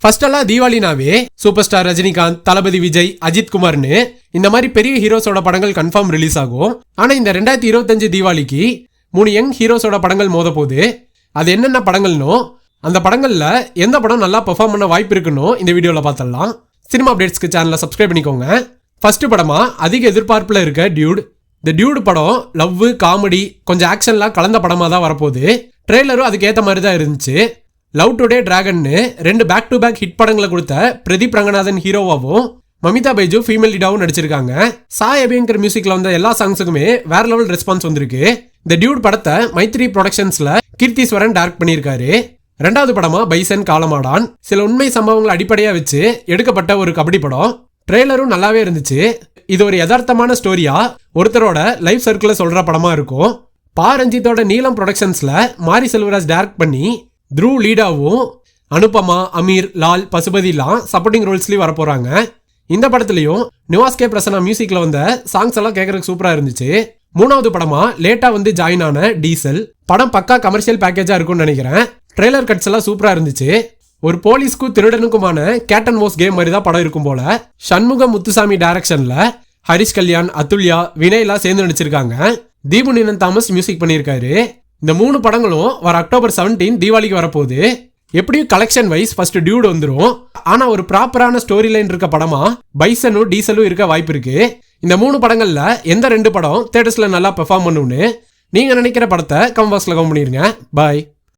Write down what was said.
First எல்லாம் தீபாவளினாவே super star Rajinikanth, தளபதி விஜய், அஜித் குமார்னு இந்த மாதிரி பெரிய ஹீரோஸோட படங்கள் கன்ஃபார்ம் ரிலீஸ் ஆகும். ஆனா இந்த 2025 தீபாவளிக்கு 3 யங் ஹீரோஸோட படங்கள் மோத போகுது. அது என்னென்ன படங்கள்னோ அந்த படங்கள்ல எந்த படம் நல்லா பெர்ஃபார்ம் பண்ண வாய்ப்பு இருக்குன்னு இந்த வீடியோல பார்த்தலாம். சினிமா அப்டேட்ஸ்க்கு சேனலை சப்ஸ்கிரைப் பண்ணிக்கோங்க. ஃபர்ஸ்ட் படமா அதிக எதிர்பார்ப்புல இருக்க டியூட். இந்த டியூட் படம் லவ், காமெடி, கொஞ்சம் ஆக்ஷன்லாம் கலந்த படமா தான் வரப்போகுது. ட்ரெய்லரும் அதுக்கு ஏற்ற மாதிரி தான் இருந்துச்சு. லவ் டுடே டிராகன்னு 2 பேக் டு பேக் ஹிட் படங்களை கொடுத்த பிரதீப் ரங்கநாதன் ஹீரோவாவும் மமிதா பைஜு ஃபீமேல் லீடாவும் நடிச்சிருக்காங்க. சாய் அபியங்கர் மியூசிக்ல வந்த எல்லா சாங்ஸுக்குமே வேற லெவல் ரெஸ்பான்ஸ் வந்திருக்கு. இந்த டியூட் படத்தை மைத்ரி ப்ரொடக்ஷன்ஸ்ல கீர்த்திஸ்வரன் டைரக்ட் பண்ணியிருக்காரு. 2வது படமா பைசன் காலமாடான் சில உண்மை சம்பவங்களை அடிப்படையா வச்சு எடுக்கப்பட்ட ஒரு கபடி படம். ட்ரெய்லரும் நல்லாவே இருந்துச்சு. இது ஒரு யதார்த்தமான ஸ்டோரியா ஒருத்தரோட லைஃப் சர்க்கிள சொல்ற படமா இருக்கும். பா ரஞ்சித்தோட நீலம் ப்ரொடக்ஷன்ஸ்ல மாரி செல்வராஜ் டைரக்ட் பண்ணி த்ரூ லீடாவும் அனுபமா, அமீர், லால், பசுபதிலாம் சப்போர்ட்டிங் ரோல்ஸ்லயும் வரப்போறாங்க. இந்த படத்துலயும் நிவாஸ் கே பிரசன்னா மியூசிக்ல வந்த சாங்ஸ் எல்லாம் கேட்கறதுக்கு சூப்பரா இருந்துச்சு. 3வது படமா லேட்டா வந்து ஜாயின் ஆன டீசல் படம் பக்கா கமர்ஷியல் பேக்கேஜா இருக்கும்னு நினைக்கிறேன். ட்ரெய்லர் கட்ஸ் எல்லாம் சூப்பரா இருந்துச்சு. ஒரு போலீஸ்க்கும் திருடனுக்குமான கேட் அண்ட் மவுஸ் கேம் மாதிரி தான் படம் இருக்கும் போல. சண்முகம் முத்துசாமி டைரக்ஷன்ல ஹரிஷ் கல்யாண், அதுல்யா, வினய்லாம் சேர்ந்து நடிச்சிருக்காங்க. தீபு நினன் தாமஸ் மியூசிக் பண்ணியிருக்காரு. இந்த 3 படங்களும் வர அக்டோபர் 17 தீபாவளிக்கு வரப்போகுது. எப்படியும் கலெக்ஷன் வைஸ் ஃபர்ஸ்ட் டியூட் வந்துடும். ஆனா ஒரு ப்ராப்பரான ஸ்டோரி லைன் இருக்க படமா பைசனும் டீசலும் இருக்க வாய்ப்பு இருக்கு. இந்த 3 படங்கள்ல எந்த 2 படம் தியேட்டர்ஸ்ல நல்லா பெர்ஃபார்ம் பண்ணுன்னு நீங்க நினைக்கிற படத்தை கமெண்ட் பாக்ஸ்ல கமெண்ட் பண்ணிருங்க. பாய்.